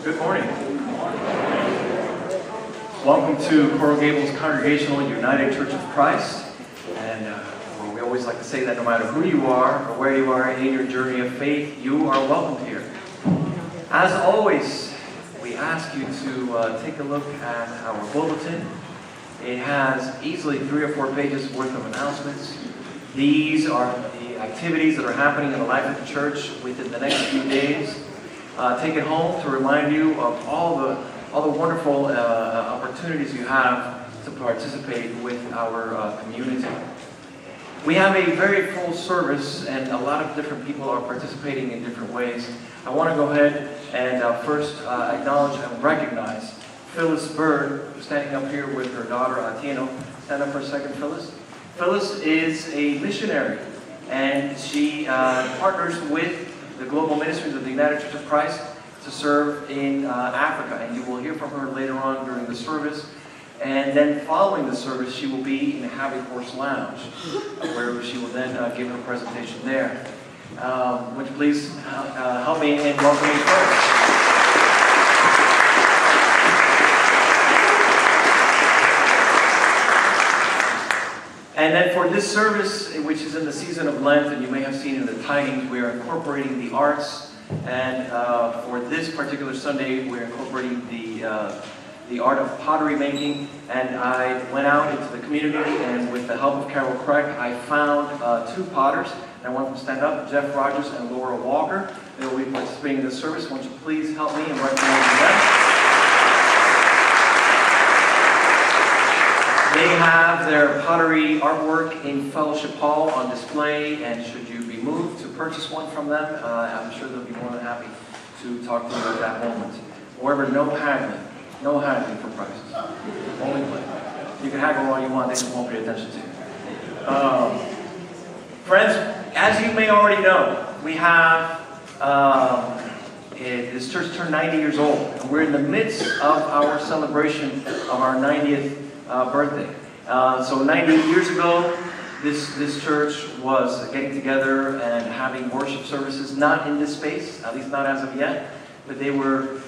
Good morning. Welcome to Coral Gables Congregational United Church of Christ. And well, we always like to say that no matter who you are or where you are in your journey of faith, you are welcome here. As always, we ask you to take a look at our bulletin. It has easily 3 or 4 pages worth of announcements. These are the activities that are happening in the life of the church within the next few days. Take it home to remind you of all the wonderful opportunities you have to participate with our community. We have a very full service, and a lot of different people are participating in different ways. I want to go ahead and first acknowledge and recognize Phyllis Bird, who's standing up here with her daughter, Atieno. Stand up for a second, Phyllis. Phyllis is a missionary, and she partners with the Global Ministries of the United Church of Christ to serve in Africa. And you will hear from her later on during the service. And then following the service, she will be in the Happy Horse Lounge, where she will then give her presentation there. Would you please help me in welcoming Phyllis? And then for this service, which is in the season of Lent, and you may have seen in the tidings, we are incorporating the arts. And for this particular Sunday, we're incorporating the art of pottery making. And I went out into the community, and with the help of Carol Craig, I found 2 potters. And I want them to stand up, Jeff Rogers and Laura Walker. They will be participating in this service. Won't you please help me in recognizing them? They have their pottery artwork in Fellowship Hall on display, and should you be moved to purchase one from them, I'm sure they'll be more than happy to talk to you at that moment. However, no haggling for prices. Only play. You can haggle all you want, they just won't pay attention to you. Friends, as you may already know, we have this church turned 90 years old, and we're in the midst of our celebration of our 90th birthday. So 90 years ago, this church was getting together and having worship services, not in this space, at least not as of yet, but they were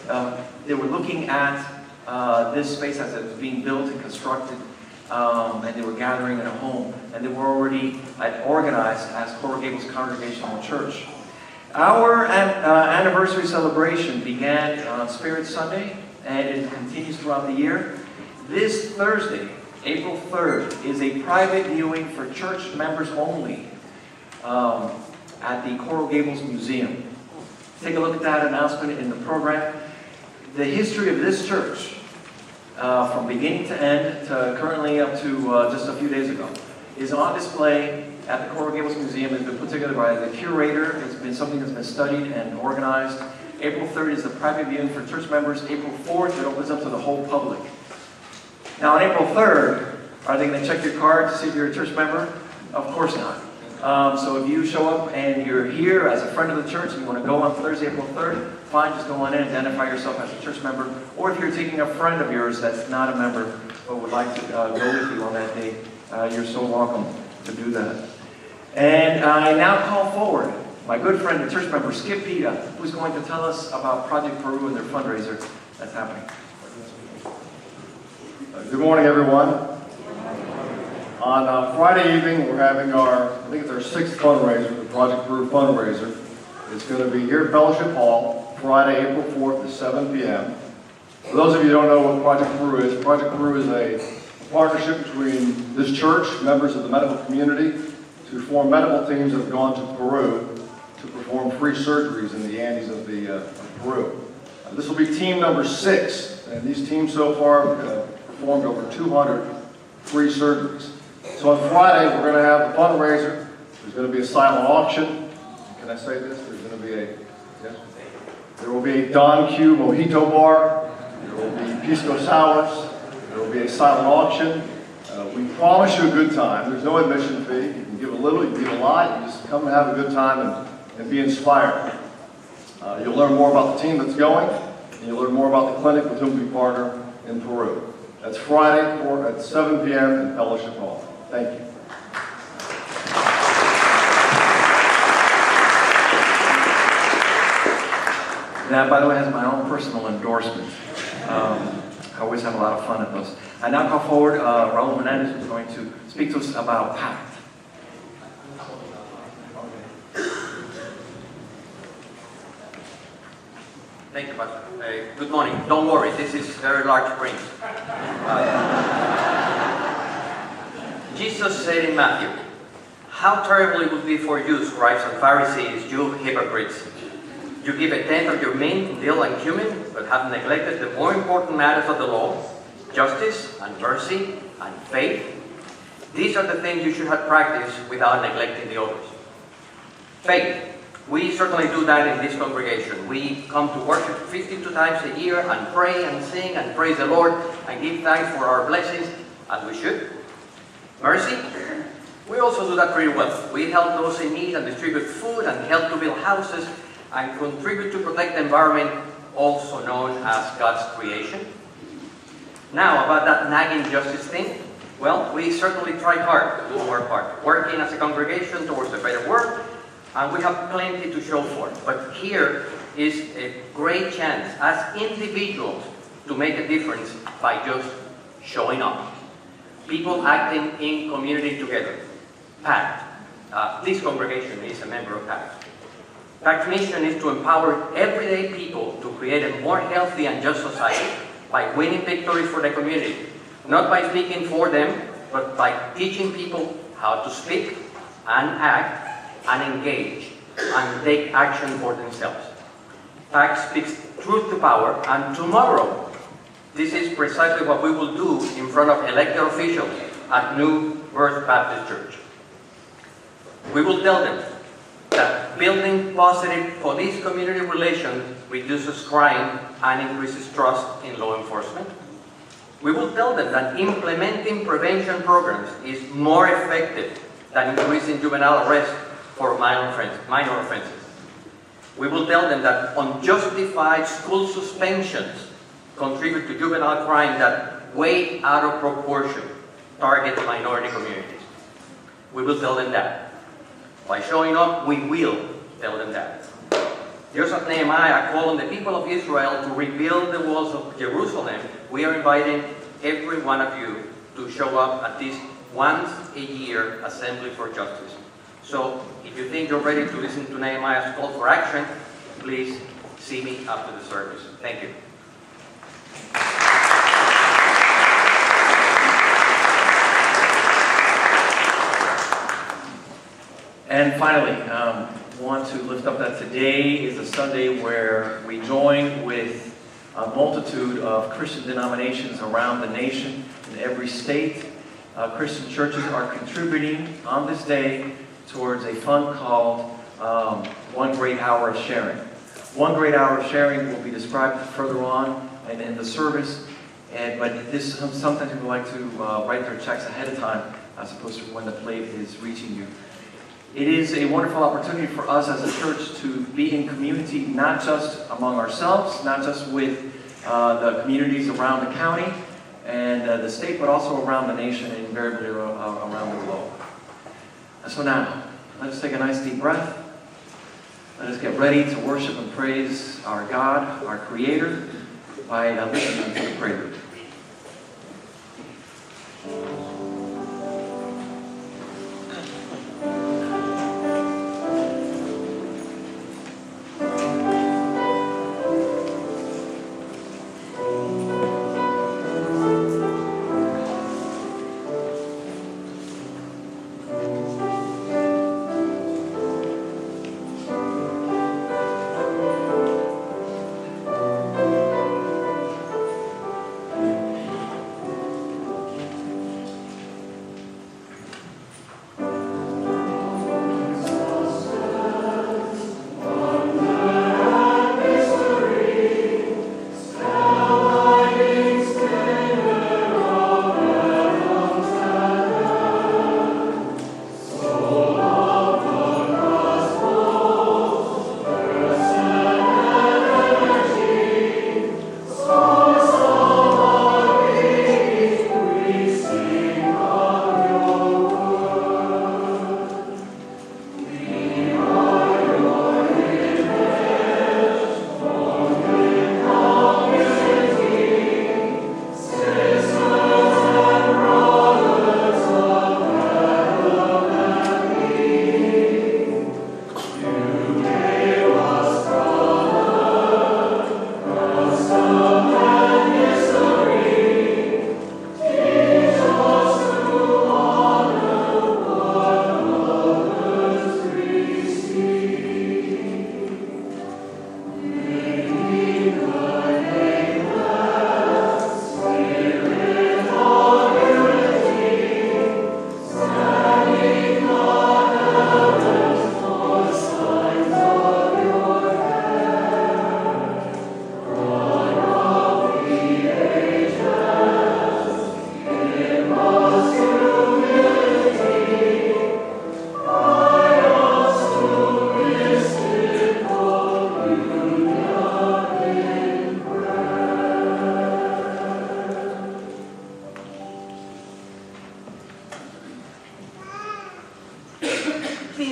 looking at this space as it was being built and constructed, and they were gathering in a home, and they were already organized as Coral Gables Congregational Church. Our anniversary celebration began on Spirit Sunday, and it continues throughout the year. This Thursday, April 3rd, is a private viewing for church members only at the Coral Gables Museum. Take a look at that announcement in the program. The history of this church, from beginning to end, to currently up to just a few days ago, is on display at the Coral Gables Museum. It's been put together by the curator. It's been something that's been studied and organized. April 3rd is the private viewing for church members. April 4th, it opens up to the whole public. Now on April 3rd, are they going to check your card to see if you're a church member? Of course not. So if you show up and you're here as a friend of the church and you want to go on Thursday, April 3rd, fine, just go on in, identify yourself as a church member. Or if you're taking a friend of yours that's not a member but would like to go with you on that day, you're so welcome to do that. And I now call forward my good friend and church member, Skip Pita, who's going to tell us about Project Peru and their fundraiser that's happening. Good morning, everyone. On Friday evening, we're having I think it's our 6th fundraiser, the Project Peru fundraiser. It's going to be here at Fellowship Hall, Friday, April 4th at 7 p.m. For those of you who don't know what Project Peru is a partnership between this church, members of the medical community, to form medical teams that have gone to Peru to perform free surgeries in the Andes of Peru. This will be team number 6, and these teams so far performed over 200 free surgeries. So on Friday, we're going to have a fundraiser. There's going to be a silent auction. Can I say this? There's going to be yes? There will be a Don Q mojito bar. There will be pisco sours. There will be a silent auction. We promise you a good time. There's no admission fee. You can give a little, you can give a lot. You just come and have a good time and be inspired. You'll learn more about the team that's going, and you'll learn more about the clinic with whom we partner in Peru. That's Friday at 7 p.m. in Fellowship Hall. Thank you. That, by the way, has my own personal endorsement. I always have a lot of fun at those. I now call forward Raul Hernandez, who's going to speak to us about PACT. Thank you, Pastor. Good morning. Don't worry, this is very large print. Jesus said in Matthew, "How terrible it would be for you, scribes and Pharisees, you hypocrites! You give a tenth of your mint, dill, and cumin, but have neglected the more important matters of the law, justice and mercy and faith. These are the things you should have practiced without neglecting the others." Faith. We certainly do that in this congregation. We come to worship 52 times a year and pray and sing and praise the Lord and give thanks for our blessings, as we should. Mercy. We also do that pretty well. We help those in need and distribute food and help to build houses and contribute to protect the environment, also known as God's creation. Now, about that nagging justice thing, well, we certainly try hard to do our part, working as a congregation towards a better world, and we have plenty to show for it. But here is a great chance as individuals to make a difference by just showing up. People acting in community together. PACT. This congregation is a member of PACT. PACT's mission is to empower everyday people to create a more healthy and just society by winning victories for the community. Not by speaking for them, but by teaching people how to speak and act and engage and take action for themselves. PACT speaks truth to power, and tomorrow, this is precisely what we will do in front of elected officials at New Birth Baptist Church. We will tell them that building positive police-community relations reduces crime and increases trust in law enforcement. We will tell them that implementing prevention programs is more effective than increasing juvenile arrest for minor offenses. We will tell them that unjustified school suspensions contribute to juvenile crime that, way out of proportion, target minority communities. We will tell them that. By showing up, we will tell them that. Just as Nehemiah called on the people of Israel to rebuild the walls of Jerusalem, we are inviting every one of you to show up at this once-a-year Assembly for Justice. So, if you think you're ready to listen to Nehemiah's call for action, please see me after the service. Thank you. And finally, want to lift up that today is a Sunday where we join with a multitude of Christian denominations around the nation in every state. Christian churches are contributing on this day towards a fund called One Great Hour of Sharing. One Great Hour of Sharing will be described further on in the service, but this sometimes people like to write their checks ahead of time as opposed to when the plate is reaching you. It is a wonderful opportunity for us as a church to be in community, not just among ourselves, not just with the communities around the county and the state, but also around the nation and invariably around the globe. So now, let us take a nice deep breath. Let us get ready to worship and praise our God, our Creator, by listening to the prelude.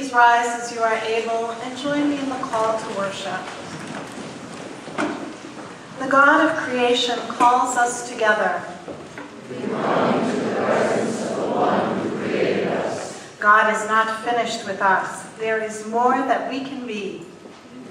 Please rise as you are able and join me in the call to worship. The God of creation calls us together. We come to the presence of the one who created us. God is not finished with us. There is more that we can be.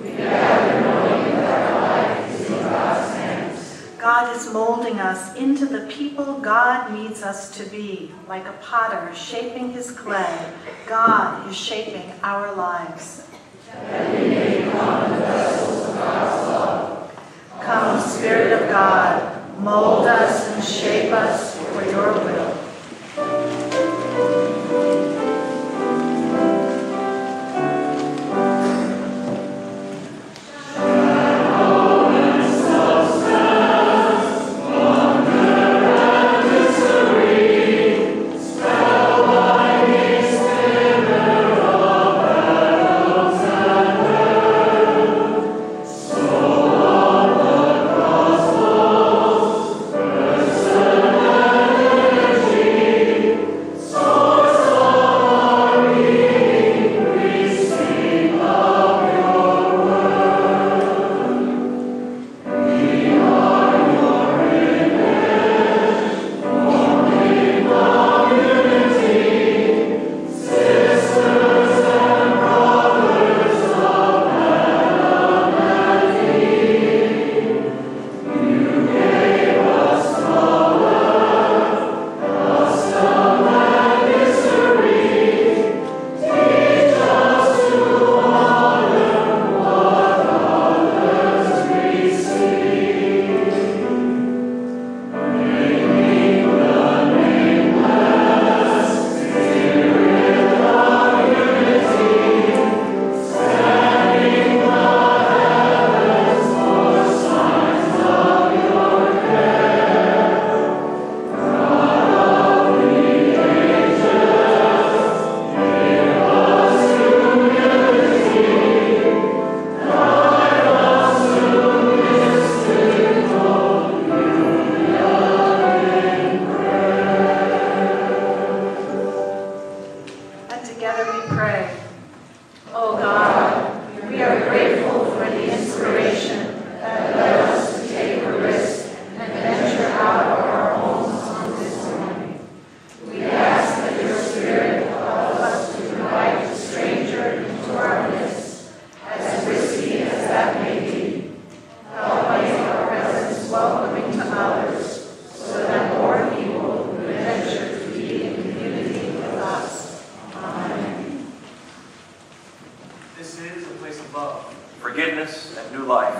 We gather knowing that our life is in God's hands. God is molding us into the people God needs us to be. Like a potter shaping his clay, God is shaping our lives. That we may become the vessels of God's love. Come, Spirit of God, mold us and shape us for your will. Forgiveness and new life.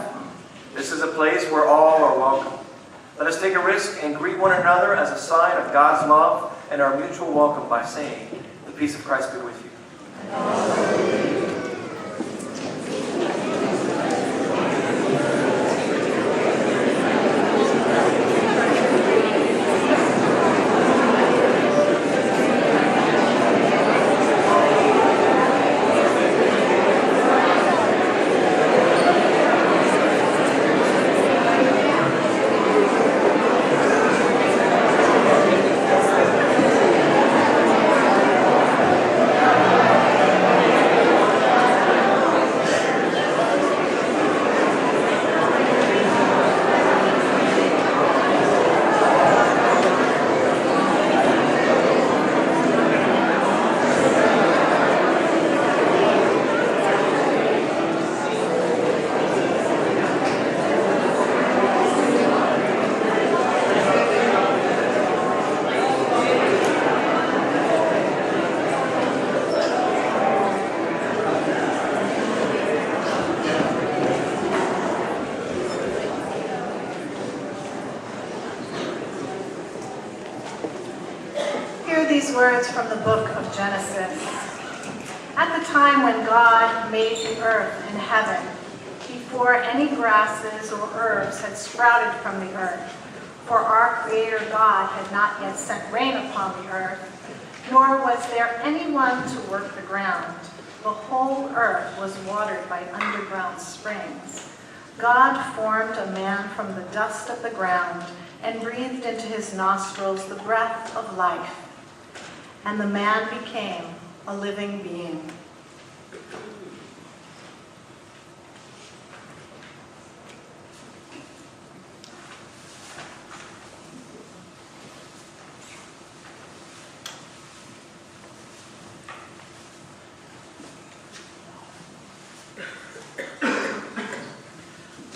This is a place where all are welcome. Let us take a risk and greet one another as a sign of God's love and our mutual welcome by saying, "The peace of Christ be with you." These words from the book of Genesis. At the time when God made the earth and heaven, before any grasses or herbs had sprouted from the earth, for our Creator God had not yet sent rain upon the earth, nor was there anyone to work the ground. The whole earth was watered by underground springs. God formed a man from the dust of the ground and breathed into his nostrils the breath of life. And the man became a living being.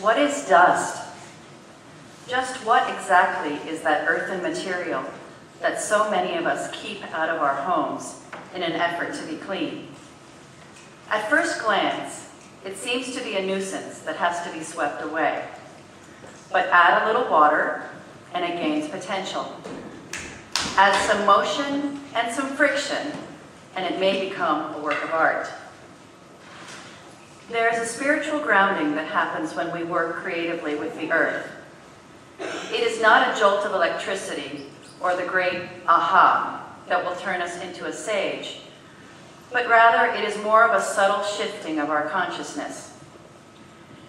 What is dust? Just what exactly is that earthen material that so many of us keep out of our homes in an effort to be clean? At first glance, it seems to be a nuisance that has to be swept away. But add a little water and it gains potential. Add some motion and some friction and it may become a work of art. There is a spiritual grounding that happens when we work creatively with the earth. It is not a jolt of electricity or the great aha that will turn us into a sage, but rather it is more of a subtle shifting of our consciousness.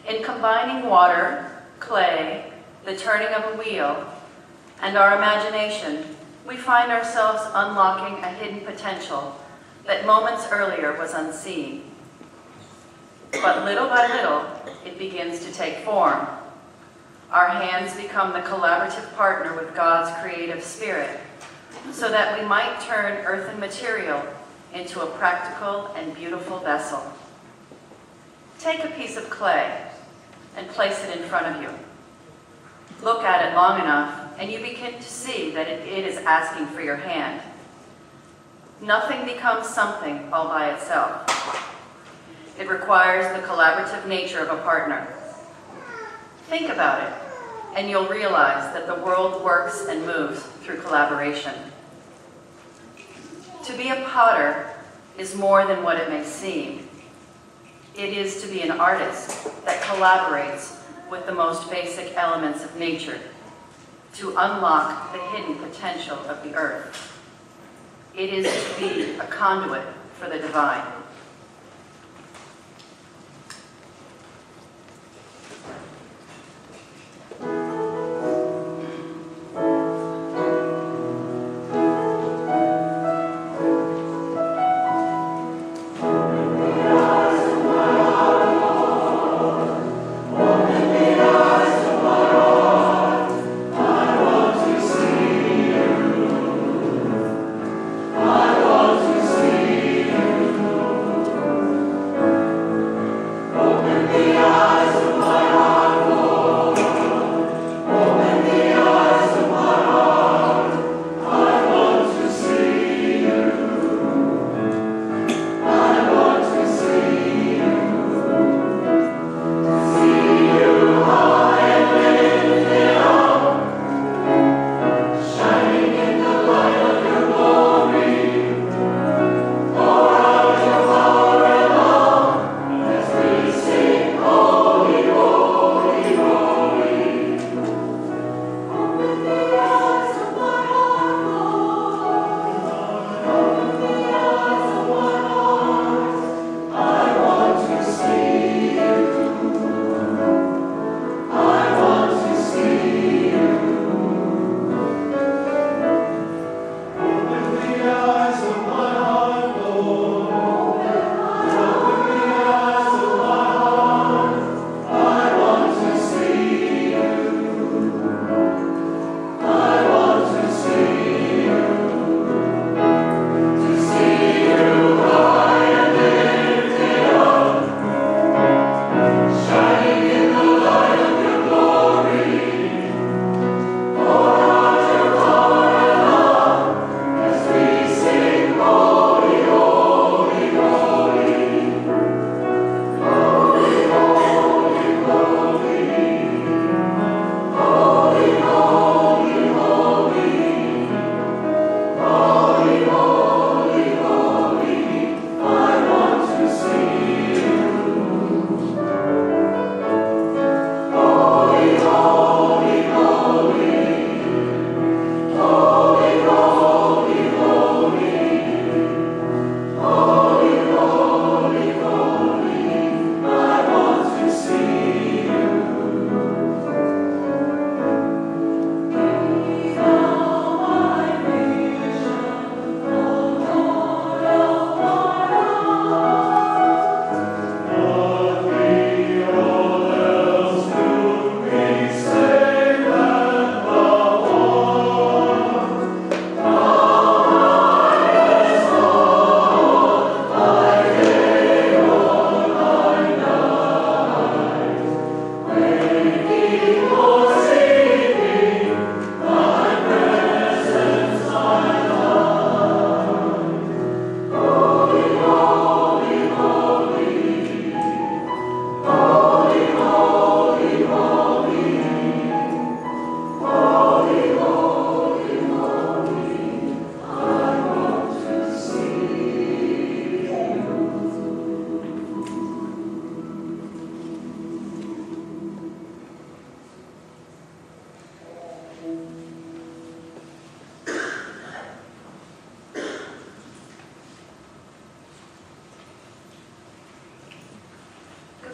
In combining water, clay, the turning of a wheel, and our imagination, we find ourselves unlocking a hidden potential that moments earlier was unseen. But little by little, it begins to take form. Our hands become the collaborative partner with God's creative spirit, so that we might turn earthen material into a practical and beautiful vessel. Take a piece of clay and place it in front of you. Look at it long enough, and you begin to see that it is asking for your hand. Nothing becomes something all by itself. It requires the collaborative nature of a partner. Think about it, and you'll realize that the world works and moves through collaboration. To be a potter is more than what it may seem. It is to be an artist that collaborates with the most basic elements of nature to unlock the hidden potential of the earth. It is to be a conduit for the divine. I want to see you.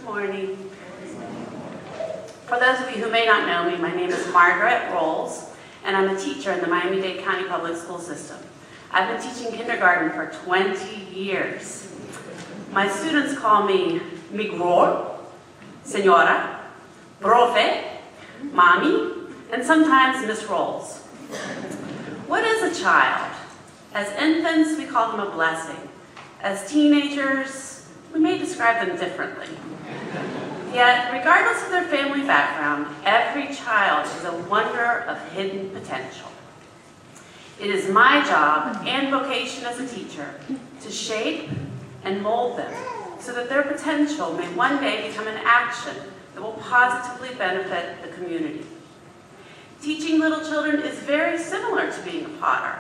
morning. For those of you who may not know me, my name is Margaret Rolls, and I'm a teacher in the Miami-Dade County Public School System. I've been teaching kindergarten for 20 years. My students call me Migror, Senora, Profe, Mommy, and sometimes Miss Rolls. What is a child? As infants, we call them a blessing. As teenagers, we may describe them differently. Yet, regardless of their family background, every child is a wonder of hidden potential. It is my job and vocation as a teacher to shape and mold them so that their potential may one day become an action that will positively benefit the community. Teaching little children is very similar to being a potter.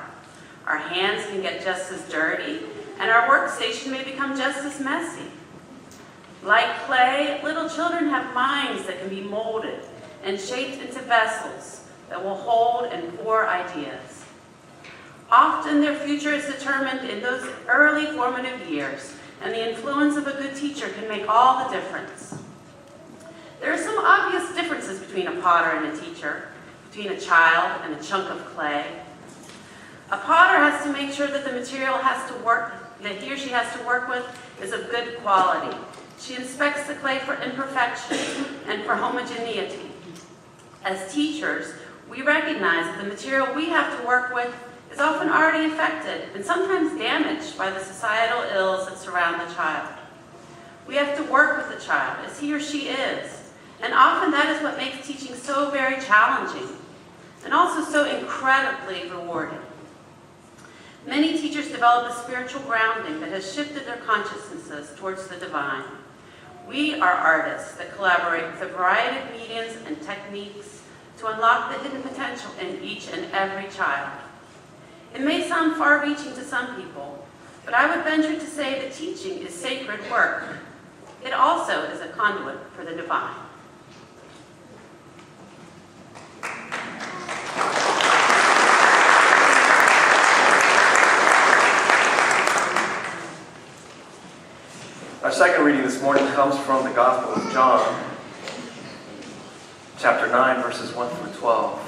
Our hands can get just as dirty, and our workstation may become just as messy. Like clay, little children have minds that can be molded and shaped into vessels that will hold and pour ideas. Often their future is determined in those early formative years, and the influence of a good teacher can make all the difference. There are some obvious differences between a potter and a teacher, between a child and a chunk of clay. A potter has to make sure that the material that he or she has to work with is of good quality. She inspects the clay for imperfection and for homogeneity. As teachers, we recognize that the material we have to work with is often already affected and sometimes damaged by the societal ills that surround the child. We have to work with the child as he or she is, and often that is what makes teaching so very challenging and also so incredibly rewarding. Many teachers develop a spiritual grounding that has shifted their consciousnesses towards the divine. We are artists that collaborate with a variety of mediums and techniques to unlock the hidden potential in each and every child. It may sound far-reaching to some people, but I would venture to say that teaching is sacred work. It also is a conduit for the divine. Our second reading this morning comes from the Gospel of John, chapter 9, verses 1 through 12.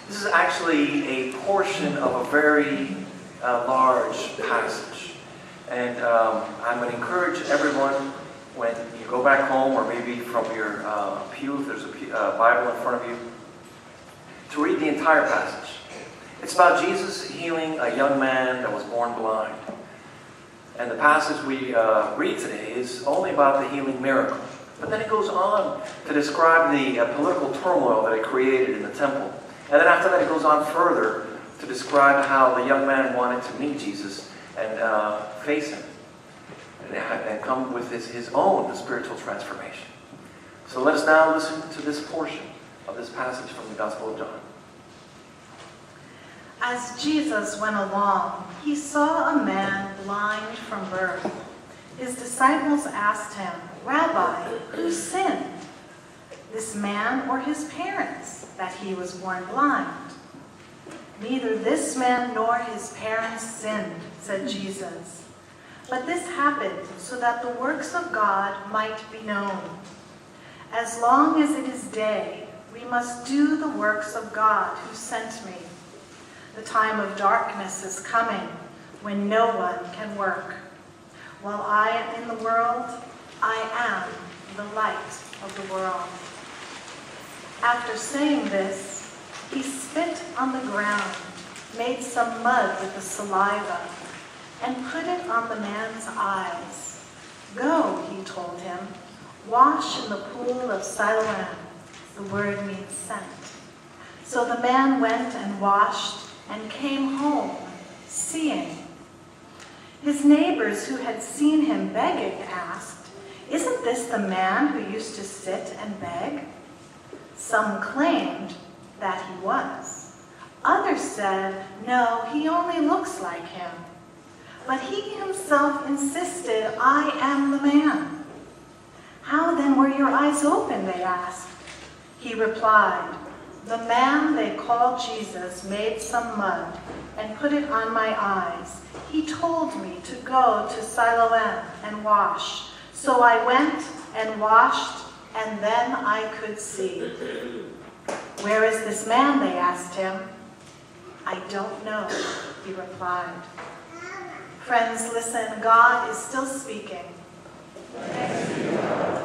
This is actually a portion of a very large passage. And I'm going to encourage everyone, when you go back home, or maybe from your pew, if there's a Bible in front of you, to read the entire passage. It's about Jesus healing a young man that was born blind. And the passage we read today is only about the healing miracle. But then it goes on to describe the political turmoil that it created in the temple. And then after that it goes on further to describe how the young man wanted to meet Jesus and face him. And come with his own spiritual transformation. So let us now listen to this portion of this passage from the Gospel of John. As Jesus went along, he saw a man blind from birth. His disciples asked him, "Rabbi, who sinned, this man or his parents, that he was born blind?" "Neither this man nor his parents sinned," said Jesus. "But this happened so that the works of God might be known. As long as it is day, we must do the works of God who sent me. The time of darkness is coming when no one can work. While I am in the world, I am the light of the world." After saying this, he spit on the ground, made some mud with the saliva, and put it on the man's eyes. "Go," he told him, "wash in the pool of Siloam." The word means sent. So the man went and washed and came home, seeing. His neighbors who had seen him begging asked, "Isn't this the man who used to sit and beg?" Some claimed that he was. Others said, "No, he only looks like him." But he himself insisted, "I am the man." "How then were your eyes open?" they asked. He replied, "The man they called Jesus made some mud and put it on my eyes. He told me to go to Siloam and wash. So I went and washed, and then I could see. Where is this man, they asked him. I don't know, he replied. Friends, listen, God is still speaking. Thanks be to God.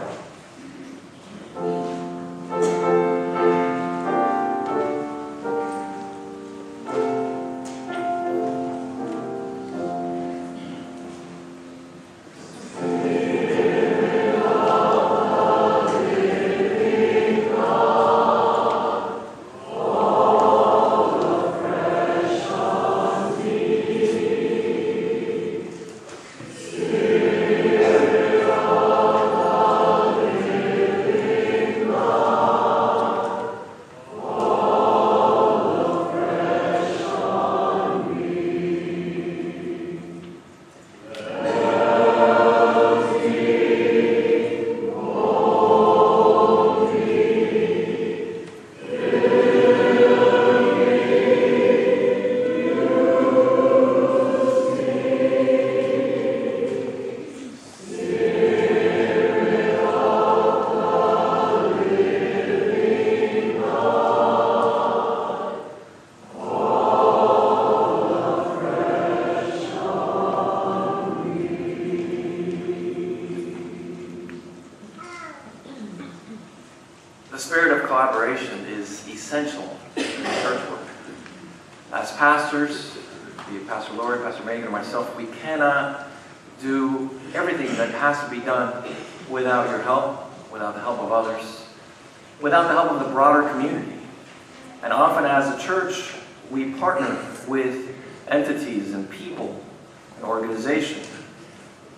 The spirit of collaboration is essential in church work. As pastors, be it Pastor Lori, Pastor Megan, or myself, we cannot do everything that has to be done without your help, without the help of others, without the help of the broader community. And often as a church, we partner with entities and people and organizations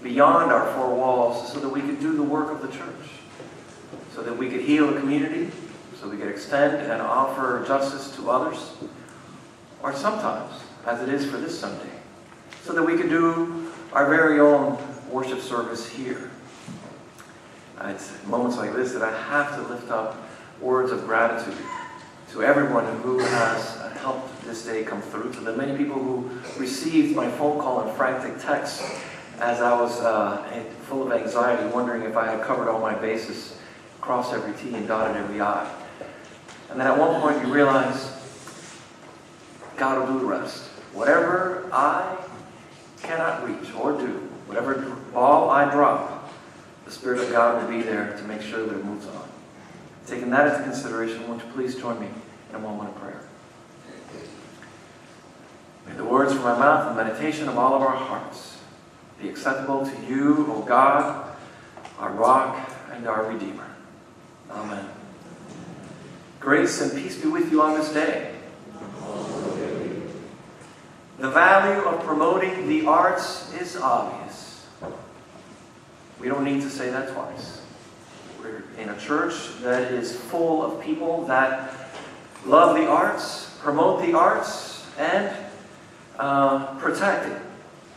beyond our four walls so that we could do the work of the church, so that we could heal the community, so we could extend and offer justice to others, or sometimes, as it is for this Sunday, so that we could do our very own worship service here. It's moments like this that I have to lift up words of gratitude to everyone who has helped this day come through, to the many people who received my phone call and frantic text as I was full of anxiety, wondering if I had covered all my bases, crossed every T and dotted every I. And then at one point you realize, God will do the rest. Whatever I cannot reach or do, whatever ball I drop, the Spirit of God will be there to make sure that it moves on. Taking that into consideration, won't you please join me in a moment of prayer? May the words from my mouth and meditation of all of our hearts be acceptable to you, O God, our rock and our Redeemer. Amen. Grace and peace be with you on this day. The value of promoting the arts is obvious. We don't need to say that twice. We're in a church that is full of people that love the arts, promote the arts, and protect it.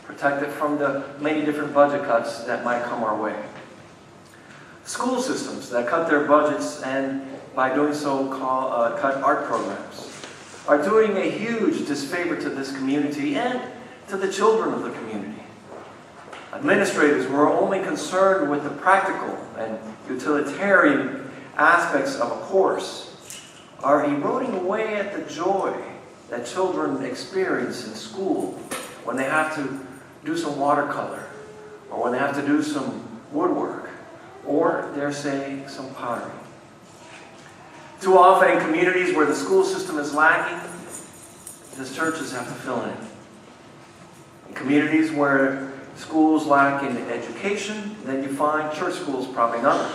Protect it from the many different budget cuts that might come our way. School systems that cut their budgets and by doing so cut art programs are doing a huge disfavor to this community and to the children of the community. Administrators who are only concerned with the practical and utilitarian aspects of a course are eroding away at the joy that children experience in school when they have to do some watercolor, or when they have to do some woodwork, or, dare say, some pottery. Too often in communities where the school system is lacking, the churches have to fill in. In communities where schools lack in education, then you find church schools propping up.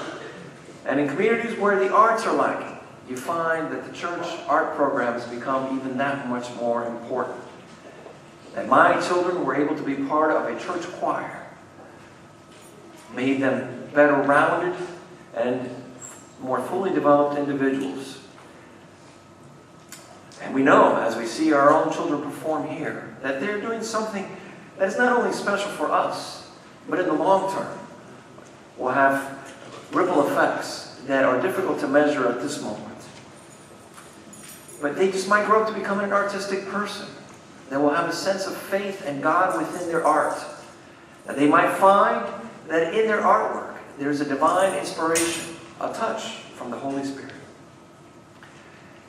And in communities where the arts are lacking, you find that the church art programs become even that much more important. That my children were able to be part of a church choir made them better rounded and more fully developed individuals. And we know, as we see our own children perform here, that they're doing something that is not only special for us, but in the long term will have ripple effects that are difficult to measure at this moment. But they just might grow up to become an artistic person that will have a sense of faith and God within their art. That they might find that in their artwork, there's a divine inspiration, a touch from the Holy Spirit.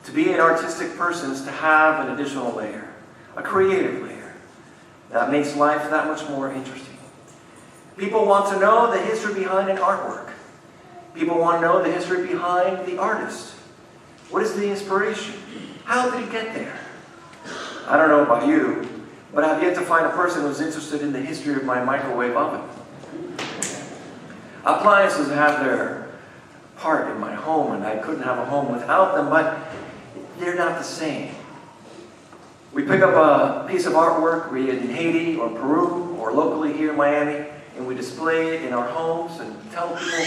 To be an artistic person is to have an additional layer, a creative layer, that makes life that much more interesting. People want to know the history behind an artwork. People want to know the history behind the artist. What is the inspiration? How did he get there? I don't know about you, but I've yet to find a person who's interested in the history of my microwave oven. Appliances have their part in my home, and I couldn't have a home without them, but they're not the same. We pick up a piece of artwork, be it in Haiti or Peru or locally here in Miami, and we display it in our homes and tell people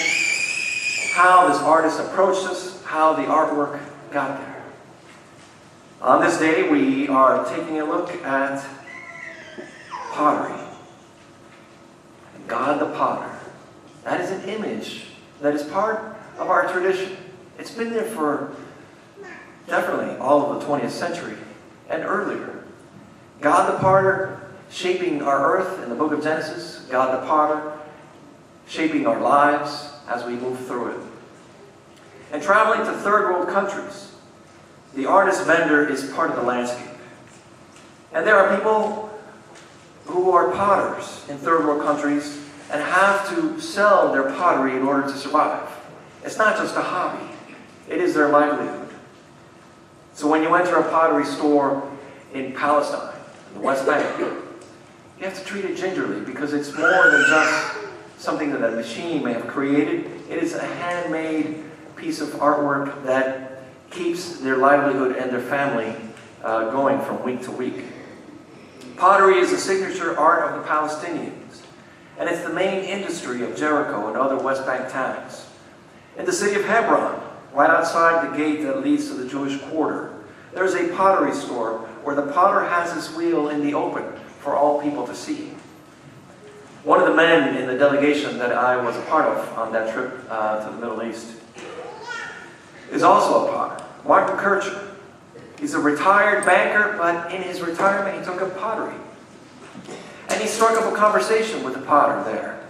how this artist approached us, how the artwork got there. On this day, we are taking a look at pottery. God the potter. That is an image that is part of our tradition. It's been there for definitely all of the 20th century and earlier. God the potter shaping our earth in the book of Genesis. God the potter shaping our lives as we move through it. And traveling to third world countries, the artist vendor is part of the landscape. And there are people who are potters in third world countries and have to sell their pottery in order to survive. It's not just a hobby. It is their livelihood. So when you enter a pottery store in Palestine, in the West Bank, you have to treat it gingerly because it's more than just something that a machine may have created. It is a handmade piece of artwork that keeps their livelihood and their family going from week to week. Pottery is a signature art of the Palestinians, and it's the main industry of Jericho and other West Bank towns. In the city of Hebron, right outside the gate that leads to the Jewish quarter, there's a pottery store where the potter has his wheel in the open for all people to see. One of the men in the delegation that I was a part of on that trip to the Middle East is also a potter, Martin Kircher. He's a retired banker, but in his retirement he took up pottery. And he struck up a conversation with the potter there.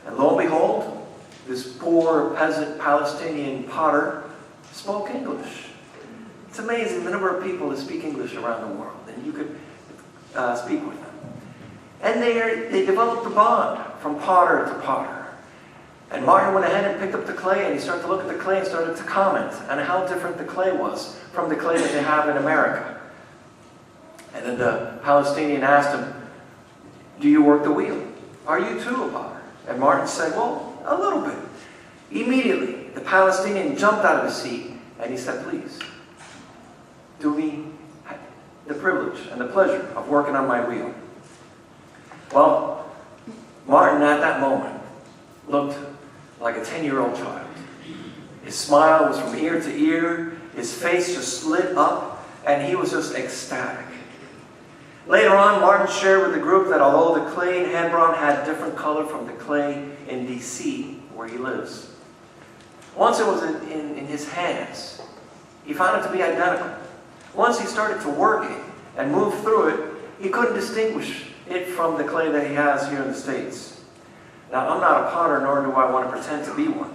And lo and behold, this poor peasant Palestinian potter spoke English. It's amazing the number of people that speak English around the world, and you could speak with them. And they developed a bond from potter to potter. And Martin went ahead and picked up the clay, and he started to look at the clay and started to comment on how different the clay was from the clay that they have in America. And then the Palestinian asked him, "Do you work the wheel? Are you too a potter?" And Martin said, "Well, a little bit." Immediately, the Palestinian jumped out of his seat, and he said, "Please, do me the privilege and the pleasure of working on my wheel." Well, Martin at that moment looked like a 10-year-old child. His smile was from ear to ear, his face just lit up, and he was just ecstatic. Later on, Martin shared with the group that although the clay in Hebron had different color from the clay in D.C., where he lives, once it was in his hands, he found it to be identical. Once he started to work it and move through it, he couldn't distinguish it from the clay that he has here in the States. Now, I'm not a potter, nor do I want to pretend to be one.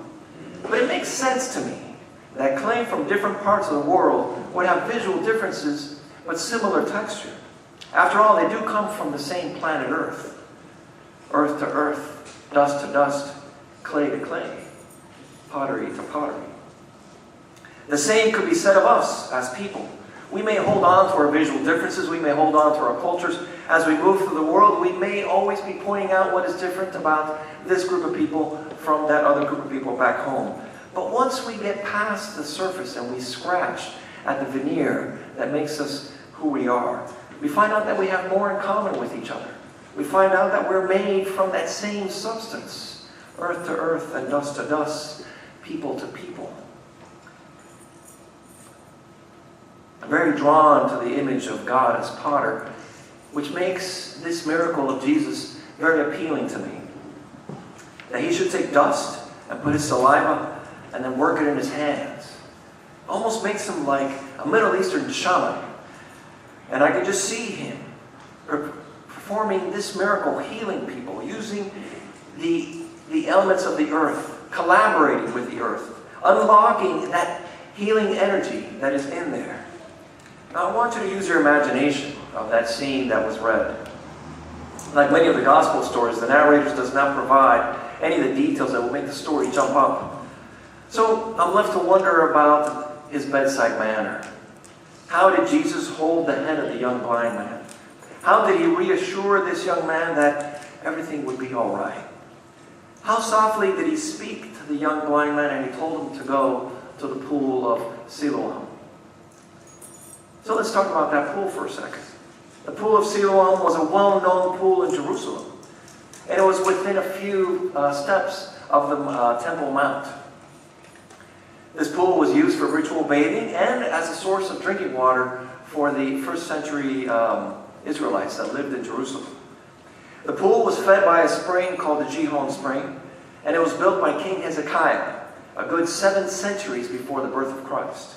But it makes sense to me that clay from different parts of the world would have visual differences, but similar texture. After all, they do come from the same planet Earth. Earth to earth, dust to dust, clay to clay, pottery to pottery. The same could be said of us as people. We may hold on to our visual differences, we may hold on to our cultures. As we move through the world, we may always be pointing out what is different about this group of people from that other group of people back home. But once we get past the surface and we scratch at the veneer that makes us who we are, we find out that we have more in common with each other. We find out that we're made from that same substance, earth to earth and dust to dust, people to people. I'm very drawn to the image of God as potter, which makes this miracle of Jesus very appealing to me. That he should take dust and put his saliva and then work it in his hands. Almost makes him like a Middle Eastern shaman. And I could just see him performing this miracle, healing people, using the the elements of the earth, collaborating with the earth, unlocking that healing energy that is in there. Now I want you to use your imagination of that scene that was read. Like many of the gospel stories, the narrator does not provide any of the details that will make the story jump up. So I'm left to wonder about his bedside manner. How did Jesus hold the hand of the young blind man? How did he reassure this young man that everything would be all right? How softly did he speak to the young blind man and he told him to go to the pool of Siloam? So let's talk about that pool for a second. The pool of Siloam was a well-known pool in Jerusalem. And it was within a few steps of the Temple Mount. This pool was used for ritual bathing and as a source of drinking water for the first century Israelites that lived in Jerusalem. The pool was fed by a spring called the Gihon Spring, and it was built by King Hezekiah, a good 7 centuries before the birth of Christ.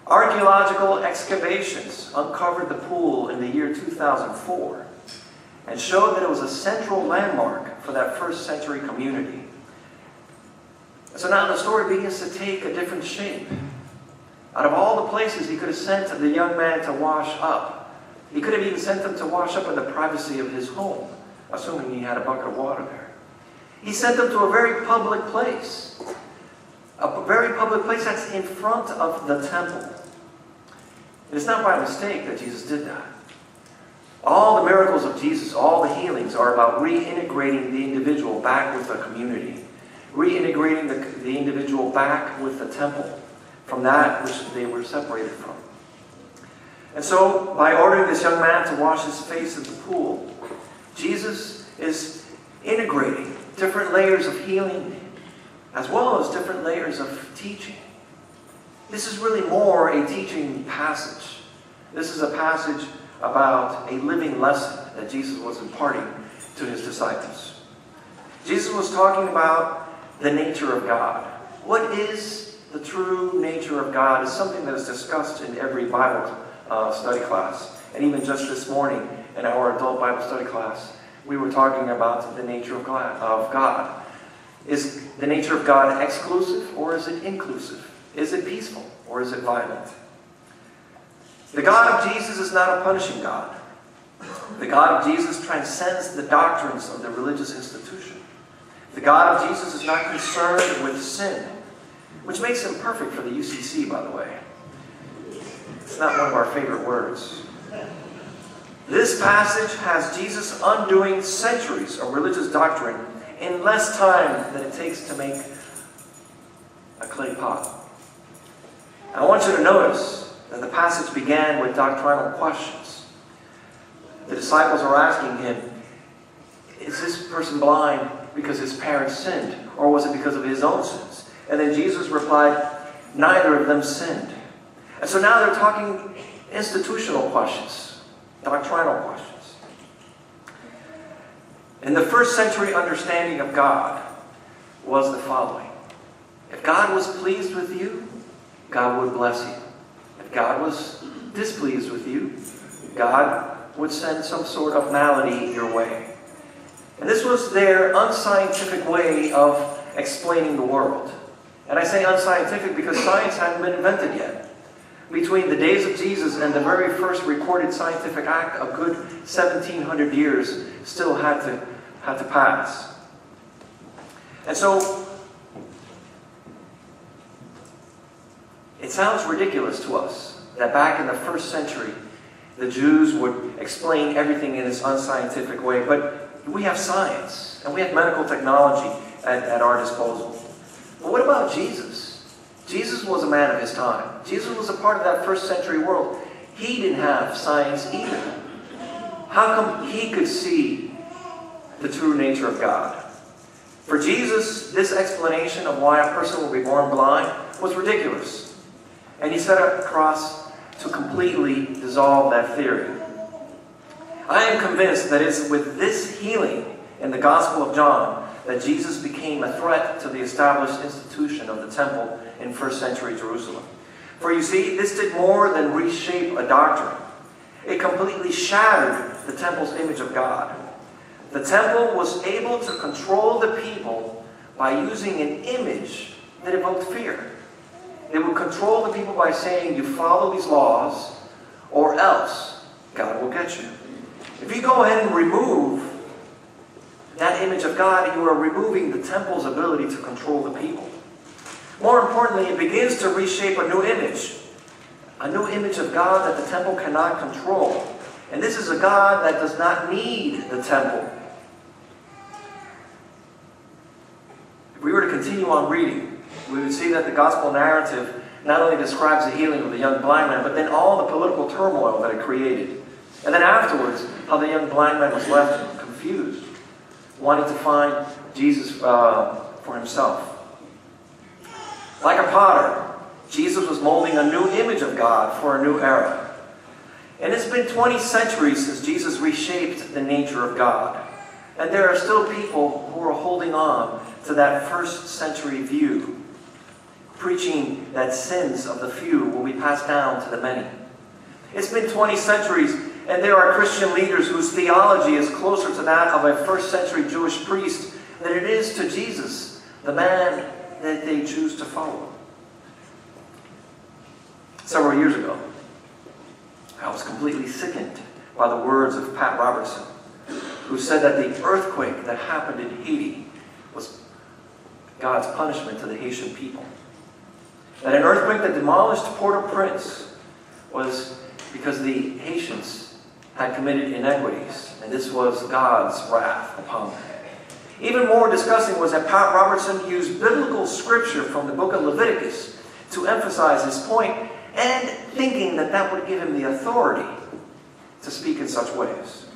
Archaeological excavations uncovered the pool in the year 2004 and showed that it was a central landmark for that first century community. So now the story begins to take a different shape. Out of all the places he could have sent the young man to wash up, he could have even sent him to wash up in the privacy of his home, assuming he had a bucket of water there. He sent them to a very public place. A very public place that's in front of the temple. It's not by mistake that Jesus did that. All the miracles of Jesus, all the healings are about reintegrating the individual back with the community. Reintegrating the individual back with the temple from that which they were separated from. And so, by ordering this young man to wash his face in the pool, Jesus is integrating different layers of healing as well as different layers of teaching. This is really more a teaching passage. This is a passage about a living lesson that Jesus was imparting to his disciples. Jesus was talking about the nature of God. What is the true nature of God is something that is discussed in every Bible study class. And even just this morning in our adult Bible study class, we were talking about the nature of God. Is the nature of God exclusive or is it inclusive? Is it peaceful or is it violent? The God of Jesus is not a punishing God. The God of Jesus transcends the doctrines of the religious institution. The God of Jesus is not concerned with sin, which makes him perfect for the UCC, by the way. It's not one of our favorite words. This passage has Jesus undoing centuries of religious doctrine in less time than it takes to make a clay pot. I want you to notice that the passage began with doctrinal questions. The disciples are asking him, is this person blind because his parents sinned, or was it because of his own sins? And then Jesus replied, neither of them sinned. And so now they're talking institutional questions, doctrinal questions. And the first century understanding of God was the following. If God was pleased with you, God would bless you. If God was displeased with you, God would send some sort of malady your way. And this was their unscientific way of explaining the world. And I say unscientific because science hadn't been invented yet. Between the days of Jesus and the very first recorded scientific act, a good 1,700 years still had to pass. And so, it sounds ridiculous to us that back in the first century, the Jews would explain everything in this unscientific way, but we have science and we have medical technology at our disposal. But what about Jesus? Jesus was a man of his time. Jesus was a part of that first century world. He didn't have science either. How come he could see the true nature of God? For Jesus, this explanation of why a person will be born blind was ridiculous. And he set up a cross to completely dissolve that theory. I am convinced that it's with this healing in the Gospel of John that Jesus became a threat to the established institution of the temple in first century Jerusalem. For you see, this did more than reshape a doctrine. It completely shattered the temple's image of God. The temple was able to control the people by using an image that evoked fear. They would control the people by saying, you follow these laws, or else God will get you. If you go ahead and remove that image of God, you are removing the temple's ability to control the people. More importantly, it begins to reshape a new image of God that the temple cannot control. And this is a God that does not need the temple. If we were to continue on reading, we would see that the gospel narrative not only describes the healing of the young blind man, but then all the political turmoil that it created. And then afterwards, how the young blind man was left confused, wanting to find Jesus for himself. Like a potter, Jesus was molding a new image of God for a new era. And it's been 20 centuries since Jesus reshaped the nature of God. And there are still people who are holding on to that first century view, preaching that sins of the few will be passed down to the many. It's been 20 centuries, and there are Christian leaders whose theology is closer to that of a first century Jewish priest than it is to Jesus, the man that they choose to follow. Several years ago, I was completely sickened by the words of Pat Robertson, who said that the earthquake that happened in Haiti was God's punishment to the Haitian people. That an earthquake that demolished Port-au-Prince was because the Haitians had committed inequities, and this was God's wrath upon them. Even more disgusting was that Pat Robertson used biblical scripture from the book of Leviticus to emphasize his point, and thinking that that would give him the authority to speak in such ways.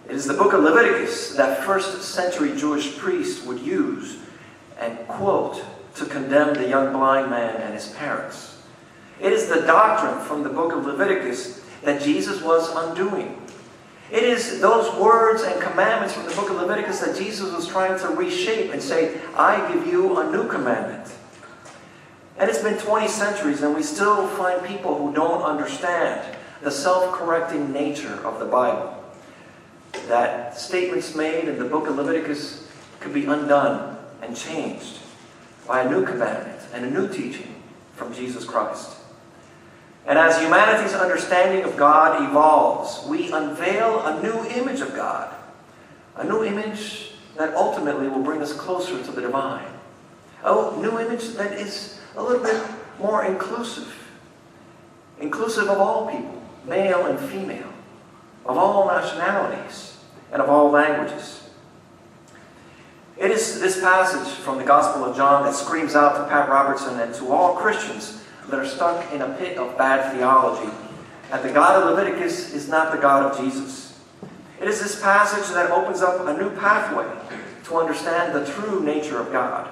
It is the book of Leviticus that first century Jewish priests would use and quote to condemn the young blind man and his parents. It is the doctrine from the book of Leviticus that Jesus was undoing. It is those words and commandments from the book of Leviticus that Jesus was trying to reshape and say, I give you a new commandment. And it's been 20 centuries and we still find people who don't understand the self-correcting nature of the Bible. That statements made in the book of Leviticus could be undone and changed by a new commandment and a new teaching from Jesus Christ. And as humanity's understanding of God evolves, we unveil a new image of God. A new image that ultimately will bring us closer to the divine. A new image that is a little bit more inclusive. Inclusive of all people, male and female, of all nationalities, and of all languages. It is this passage from the Gospel of John that screams out to Pat Robertson and to all Christians that are stuck in a pit of bad theology that the God of Leviticus is not the God of Jesus. It is this passage that opens up a new pathway to understand the true nature of God.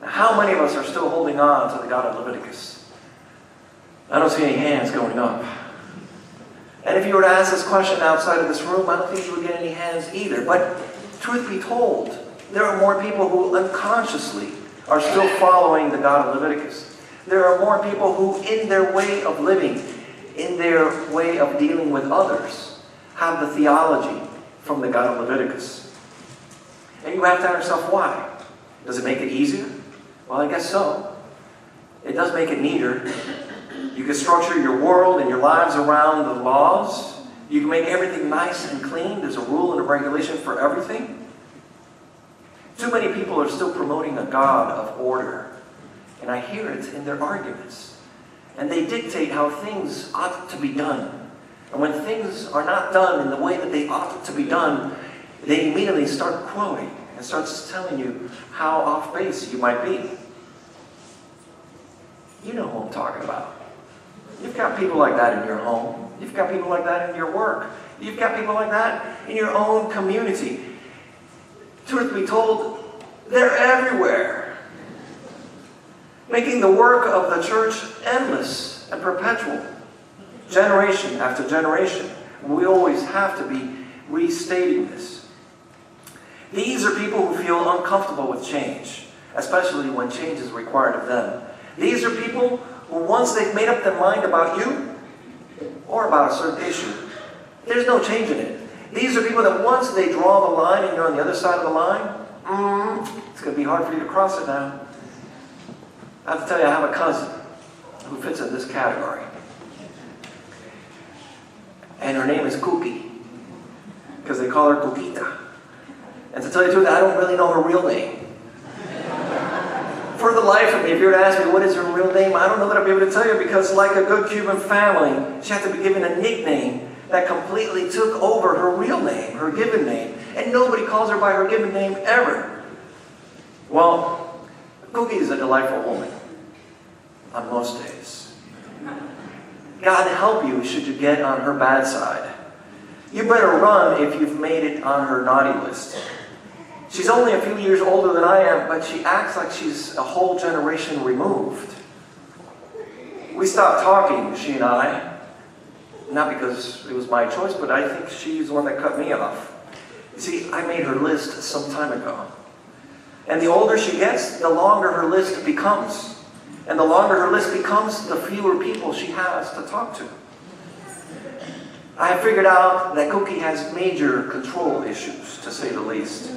Now, how many of us are still holding on to the God of Leviticus? I don't see any hands going up. And if you were to ask this question outside of this room, I don't think you would get any hands either. But truth be told, there are more people who unconsciously are still following the God of Leviticus. There are more people who, in their way of living, in their way of dealing with others, have the theology from the God of Leviticus. And you have to ask yourself, why? Does it make it easier? Well, I guess so. It does make it neater. You can structure your world and your lives around the laws. You can make everything nice and clean. There's a rule and a regulation for everything. Too many people are still promoting a God of order. And I hear it in their arguments. And they dictate how things ought to be done. And when things are not done in the way that they ought to be done, they immediately start quoting and starts telling you how off base you might be. You know who I'm talking about. You've got people like that in your home. You've got people like that in your work. You've got people like that in your own community. Truth be told, they're everywhere. Making the work of the church endless and perpetual. Generation after generation. We always have to be restating this. These are people who feel uncomfortable with change, especially when change is required of them. These are people who, once they've made up their mind about you or about a certain issue, There's no changing it. These are people that once they draw the line and you're on the other side of the line, it's going to be hard for you to cross it now. I have to tell you, I have a cousin who fits in this category. And her name is Cookie, because they call her Coquita. And to tell you the truth, I don't really know her real name. For the life of me, if you were to ask me what is her real name, I don't know that I'll be able to tell you, because like a good Cuban family, she had to be given a nickname that completely took over her real name, her given name. And nobody calls her by her given name ever. Well, Cookie is a delightful woman on most days. God help you should you get on her bad side. You better run if you've made it on her naughty list. She's only a few years older than I am, but she acts like she's a whole generation removed. We stopped talking, she and I. Not because it was my choice, but I think she's the one that cut me off. You see, I made her list some time ago. And the older she gets, the longer her list becomes. And the longer her list becomes, the fewer people she has to talk to. I have figured out that Cookie has major control issues, to say the least.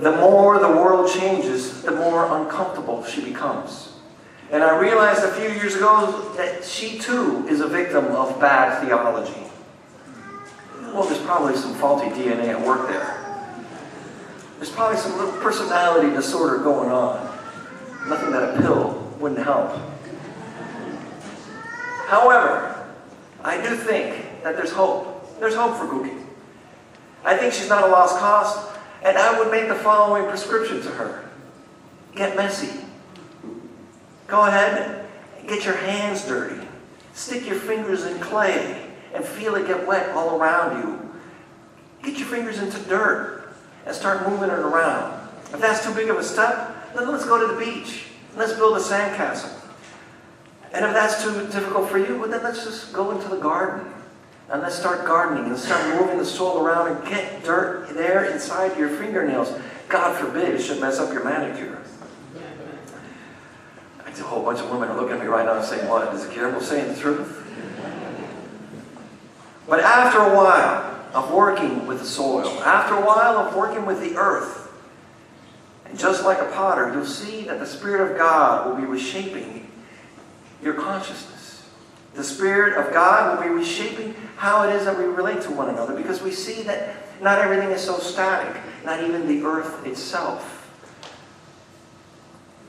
The more the world changes, the more uncomfortable she becomes. And I realized a few years ago that she too is a victim of bad theology. Well, there's probably some faulty DNA at work there. There's probably some little personality disorder going on. Nothing that a pill wouldn't help. However, I do think that there's hope. There's hope for Cookie. I think she's not a lost cause, and I would make the following prescription to her. Get messy. Go ahead and get your hands dirty. Stick your fingers in clay and feel it get wet all around you. Get your fingers into dirt and start moving it around. If that's too big of a step, then let's go to the beach. Let's build a sandcastle. And if that's too difficult for you, well, then let's just go into the garden. And let's start gardening and start moving the soil around and get dirt there inside your fingernails. God forbid it should mess up your manicure. A whole bunch of women are looking at me right now and saying, what, is Guillermo saying the truth? But after a while of working with the soil, after a while of working with the earth, and just like a potter, you'll see that the Spirit of God will be reshaping your consciousness. The Spirit of God will be reshaping how it is that we relate to one another, because we see that not everything is so static, not even the earth itself.